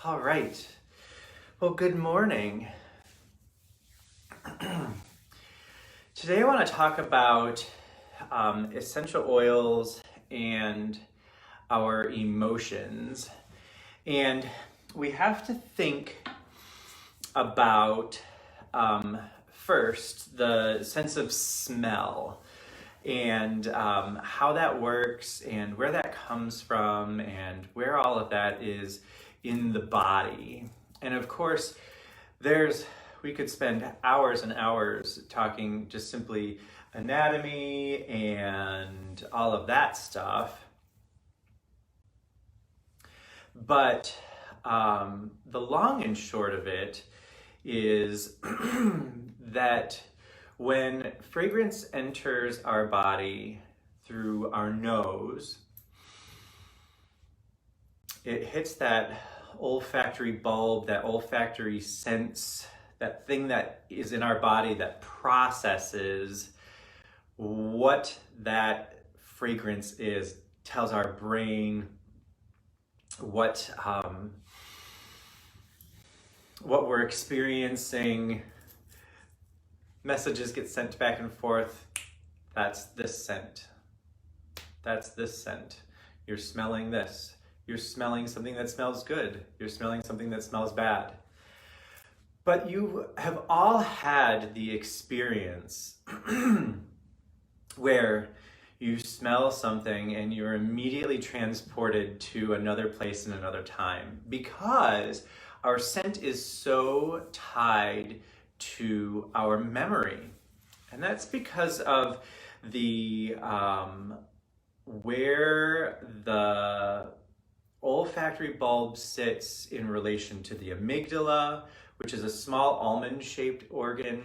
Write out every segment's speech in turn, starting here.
All right. Well, good morning. Today I want to talk about essential oils and our emotions. And we have to think about first the sense of smell and how that works and where that comes from and where all of that is in the body. And of course, we could spend hours and hours talking just simply anatomy and all of that stuff. But the long and short of it is that when fragrance enters our body through our nose, it hits that olfactory bulb, that olfactory sense, that thing that is in our body that processes what that fragrance is, tells our brain what we're experiencing. Messages get sent back and forth. That's this scent. That's this scent. You're smelling this. You're smelling something that smells good. You're smelling something that smells bad. But you have all had the experience where you smell something and you're immediately transported to another place in another time, because our scent is so tied to our memory. And that's because of the where the olfactory bulb sits in relation to the amygdala, which is a small almond-shaped organ,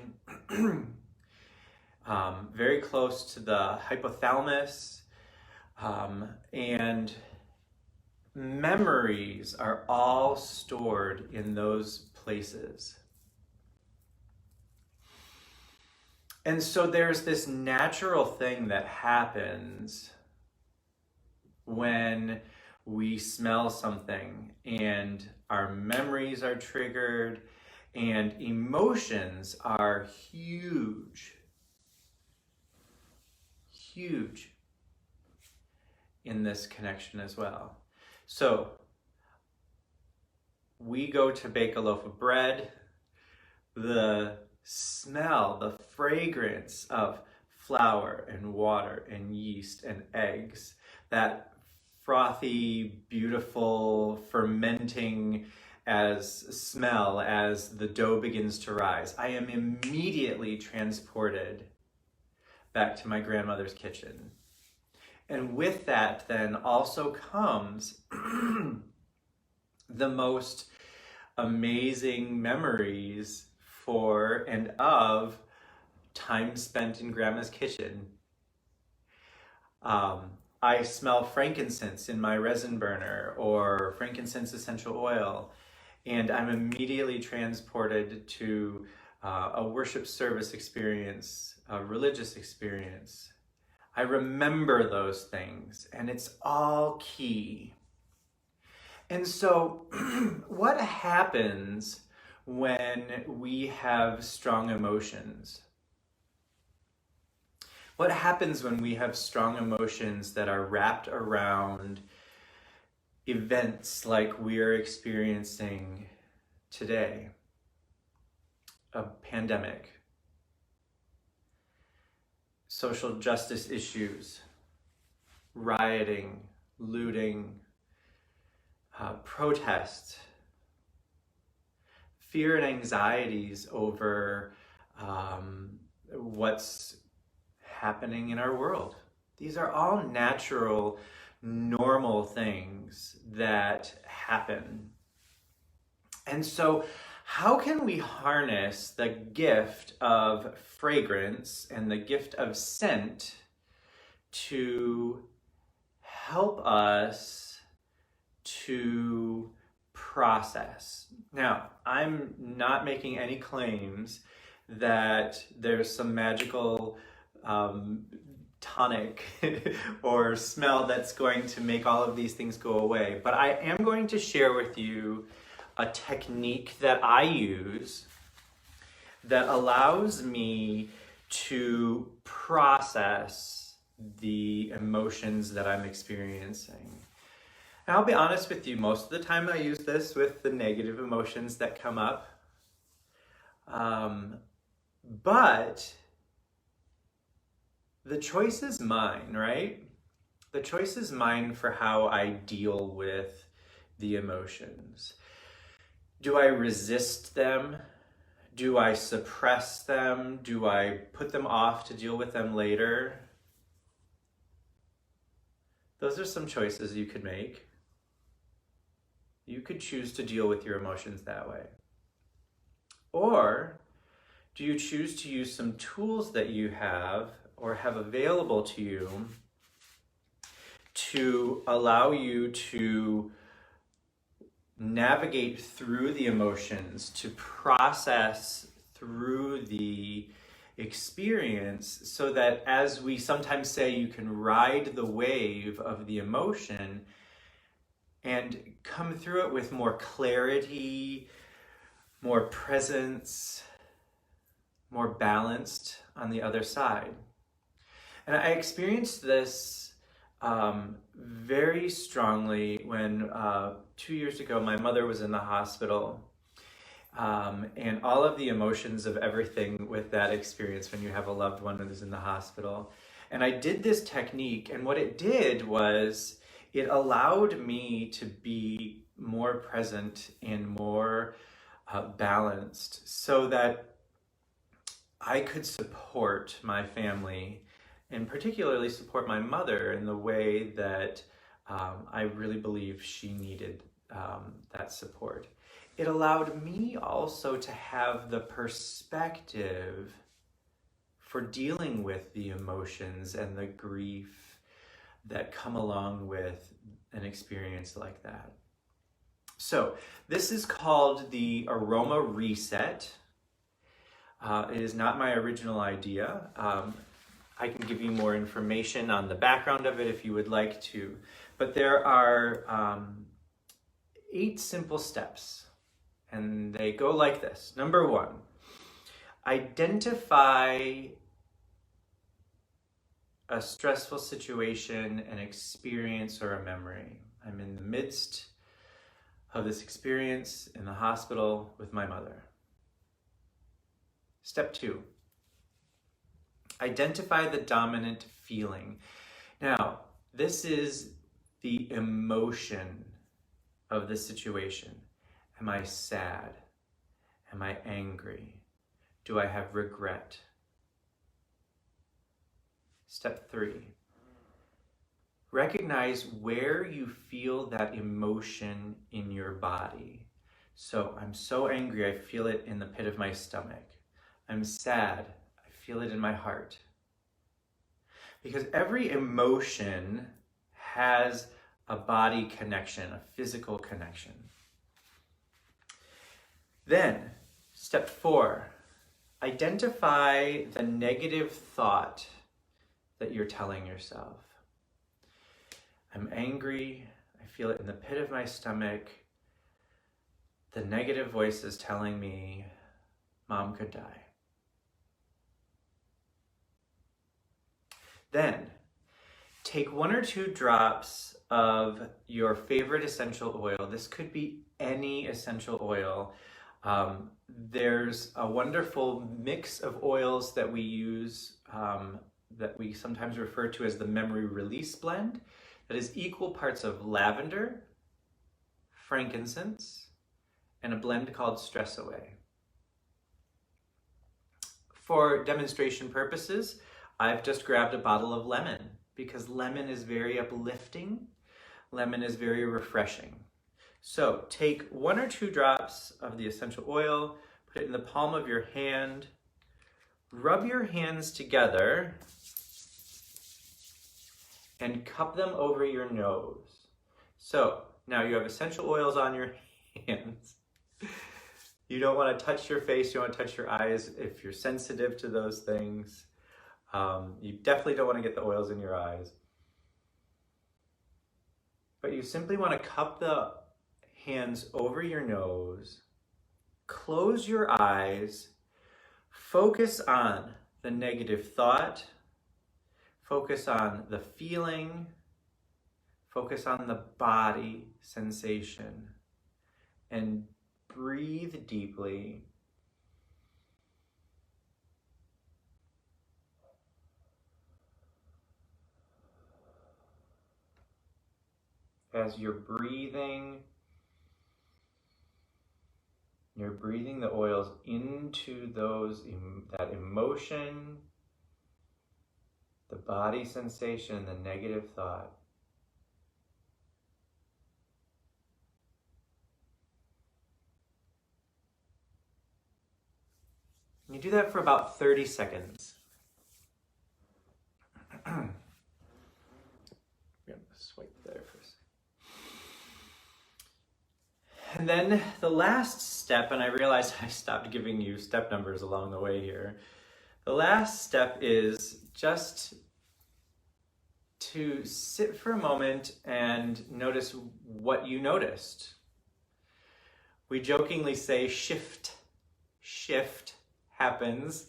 very close to the hypothalamus, and memories are all stored in those places. And so there's this natural thing that happens when we smell something and our memories are triggered, and emotions are huge in this connection as well. So we go to bake a loaf of bread. The smell, the fragrance of flour and water and yeast and eggs, that frothy, beautiful, fermenting as smell as the dough begins to rise, I am immediately transported back to my grandmother's kitchen. And with that then also comes the most amazing memories for and of time spent in grandma's kitchen. I smell frankincense in my resin burner or frankincense essential oil, and I'm immediately transported to a worship service experience, a religious experience. I remember those things, and it's all key. And so what happens when we have strong emotions? What happens when we have strong emotions that are wrapped around events like we are experiencing today? A pandemic, social justice issues, rioting, looting, protests, fear and anxieties over what's happening in our world. These are all natural, normal things that happen. And so how can we harness the gift of fragrance and the gift of scent to help us to process? Now, I'm not making any claims that there's some magical tonic or smell that's going to make all of these things go away. But I am going to share with you a technique that I use that allows me to process the emotions that I'm experiencing. And I'll be honest with you, most of the time I use this with the negative emotions that come up. But the choice is mine, right? The choice is mine for how I deal with the emotions. Do I resist them? Do I suppress them? Do I put them off to deal with them later? Those are some choices you could make. You could choose to deal with your emotions that way. Or do you choose to use some tools that you have or have available to you to allow you to navigate through the emotions, to process through the experience, so that, as we sometimes say, you can ride the wave of the emotion and come through it with more clarity, more presence, more balanced on the other side. And I experienced this very strongly when 2 years ago my mother was in the hospital, and all of the emotions of everything with that experience when you have a loved one that is in the hospital. And I did this technique, and what it did was it allowed me to be more present and more balanced, so that I could support my family, and particularly support my mother in the way that I really believe she needed that support. It allowed me also to have the perspective for dealing with the emotions and the grief that come along with an experience like that. So this is called the Aroma Reset. It is not my original idea. I can give you more information on the background of it if you would like to. But there are 8 simple steps, and they go like this. Number 1, identify a stressful situation, an experience, or a memory. I'm in the midst of this experience in the hospital with my mother. Step 2, identify the dominant feeling. Now, this is the emotion of the situation. Am I sad? Am I angry? Do I have regret? Step 3, recognize where you feel that emotion in your body. So I'm so angry, I feel it in the pit of my stomach. I'm sad, I feel it in my heart. Because every emotion has a body connection, a physical connection. Then, step 4, identify the negative thought that you're telling yourself. I'm angry, I feel it in the pit of my stomach. The negative voice is telling me, Mom could die. Then, take 1 or 2 drops of your favorite essential oil. This could be any essential oil. There's a wonderful mix of oils that we use that we sometimes refer to as the memory release blend. That is equal parts of lavender, frankincense, and a blend called Stress Away. For demonstration purposes, I've just grabbed a bottle of lemon because lemon is very uplifting. Lemon is very refreshing. So take 1 or 2 drops of the essential oil, put it in the palm of your hand, rub your hands together, and cup them over your nose. So now you have essential oils on your hands. You don't want to touch your face, you don't want to touch your eyes if you're sensitive to those things. You definitely don't want to get the oils in your eyes. But you simply want to cup the hands over your nose, close your eyes, focus on the negative thought, focus on the feeling, focus on the body sensation, and breathe deeply. As you're breathing the oils into that emotion, the body sensation, the negative thought. And you do that for about 30 seconds. I'm going to swipe there for a second. And then the last step, and I realized I stopped giving you step numbers along the way here. The last step is just to sit for a moment and notice what you noticed. We jokingly say shift happens.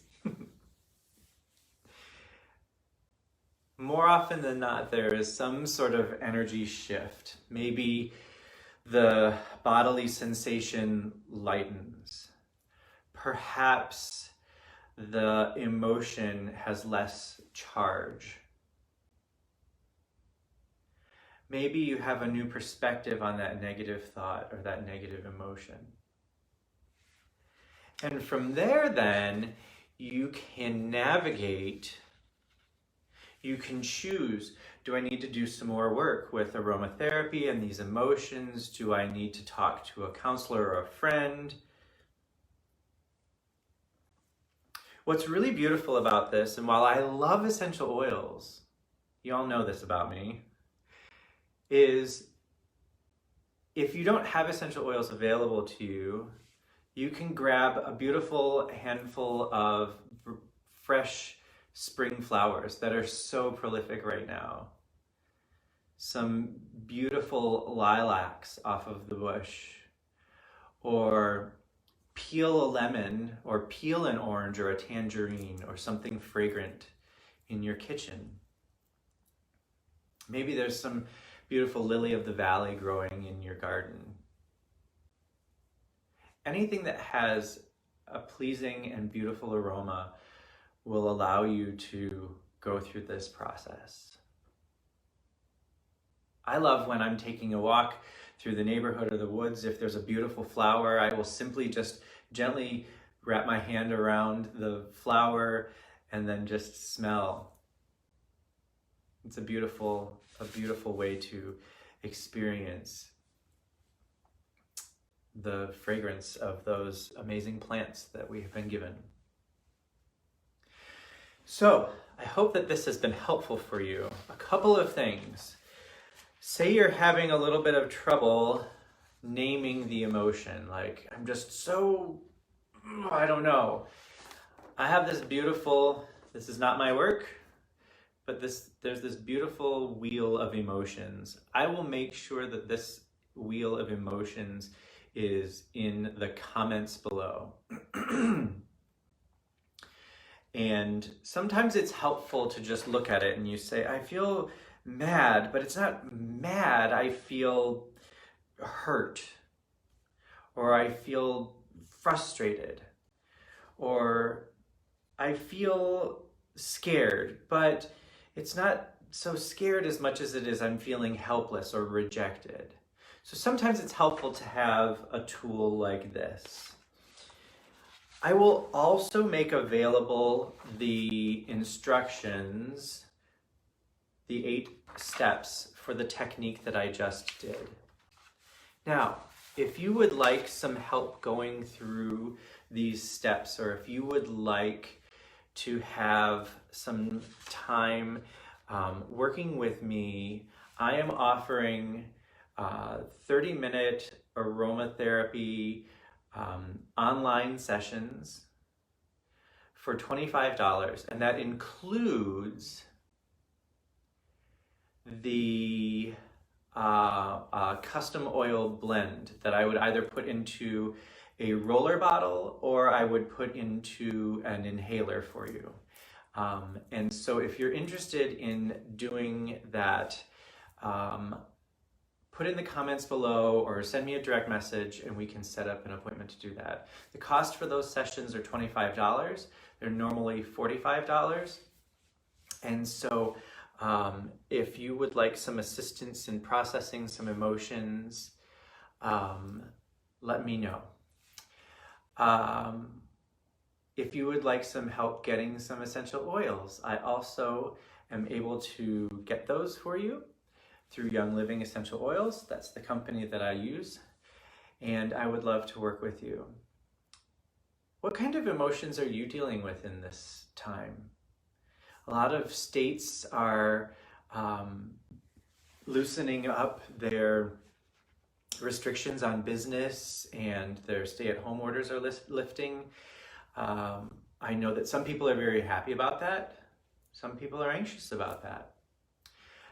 More often than not, there is some sort of energy shift. Maybe the bodily sensation lightens. Perhaps the emotion has less charge. Maybe you have a new perspective on that negative thought or that negative emotion. And from there, then, you can navigate. You can choose, do I need to do some more work with aromatherapy and these emotions? Do I need to talk to a counselor or a friend? What's really beautiful about this, and while I love essential oils, you all know this about me, is if you don't have essential oils available to you, you can grab a beautiful handful of fresh spring flowers that are so prolific right now. Some beautiful lilacs off of the bush, or peel a lemon, or peel an orange or a tangerine or something fragrant in your kitchen. Maybe there's some beautiful lily of the valley growing in your garden. Anything that has a pleasing and beautiful aroma will allow you to go through this process. I love when I'm taking a walk through the neighborhood or the woods. If there's a beautiful flower, I will simply just gently wrap my hand around the flower and then just smell. It's a beautiful way to experience the fragrance of those amazing plants that we have been given. So, I hope that this has been helpful for you. A couple of things. Say you're having a little bit of trouble naming the emotion, like, I'm just so, I don't know. I have this is not my work, but there's this beautiful wheel of emotions. I will make sure that this wheel of emotions is in the comments below. And sometimes it's helpful to just look at it and you say, I feel mad, but it's not mad. I feel hurt, or I feel frustrated, or I feel scared, but it's not so scared as much as it is I'm feeling helpless or rejected. So sometimes it's helpful to have a tool like this. I will also make available the instructions, the 8 steps for the technique that I just did. Now, if you would like some help going through these steps, or if you would like to have some time working with me, I am offering 30-minute aromatherapy online sessions for $25, and that includes the a custom oil blend that I would either put into a roller bottle or I would put into an inhaler for you. And so if you're interested in doing that, put in the comments below or send me a direct message and we can set up an appointment to do that. The cost for those sessions are $25. They're normally $45. And so if you would like some assistance in processing some emotions, let me know. If you would like some help getting some essential oils, I also am able to get those for you through Young Living Essential Oils. That's the company that I use, and I would love to work with you. What kind of emotions are you dealing with in this time? A lot of states are loosening up their restrictions on business, and their stay-at-home orders are lifting. I know that some people are very happy about that. Some people are anxious about that.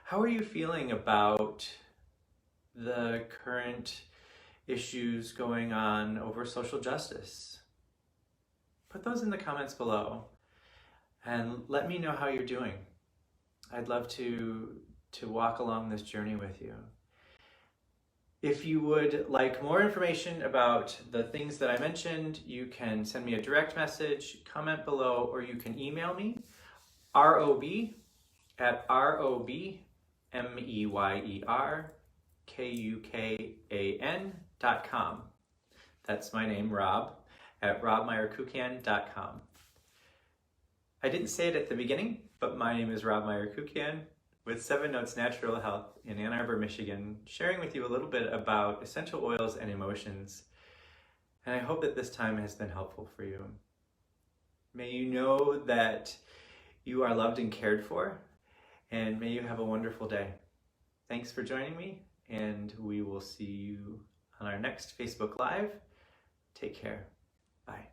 How are you feeling about the current issues going on over social justice? Put those in the comments below and let me know how you're doing. I'd love to walk along this journey with you. If you would like more information about the things that I mentioned, you can send me a direct message, comment below, or you can email me, rob@robmeyerkukan.com. That's my name, Rob, at robmeyerkukan.com. I didn't say it at the beginning, but my name is Rob Meyer-Kukian with 7 Notes Natural Health in Ann Arbor, Michigan, sharing with you a little bit about essential oils and emotions. And I hope that this time has been helpful for you. May you know that you are loved and cared for, and may you have a wonderful day. Thanks for joining me, and we will see you on our next Facebook Live. Take care. Bye.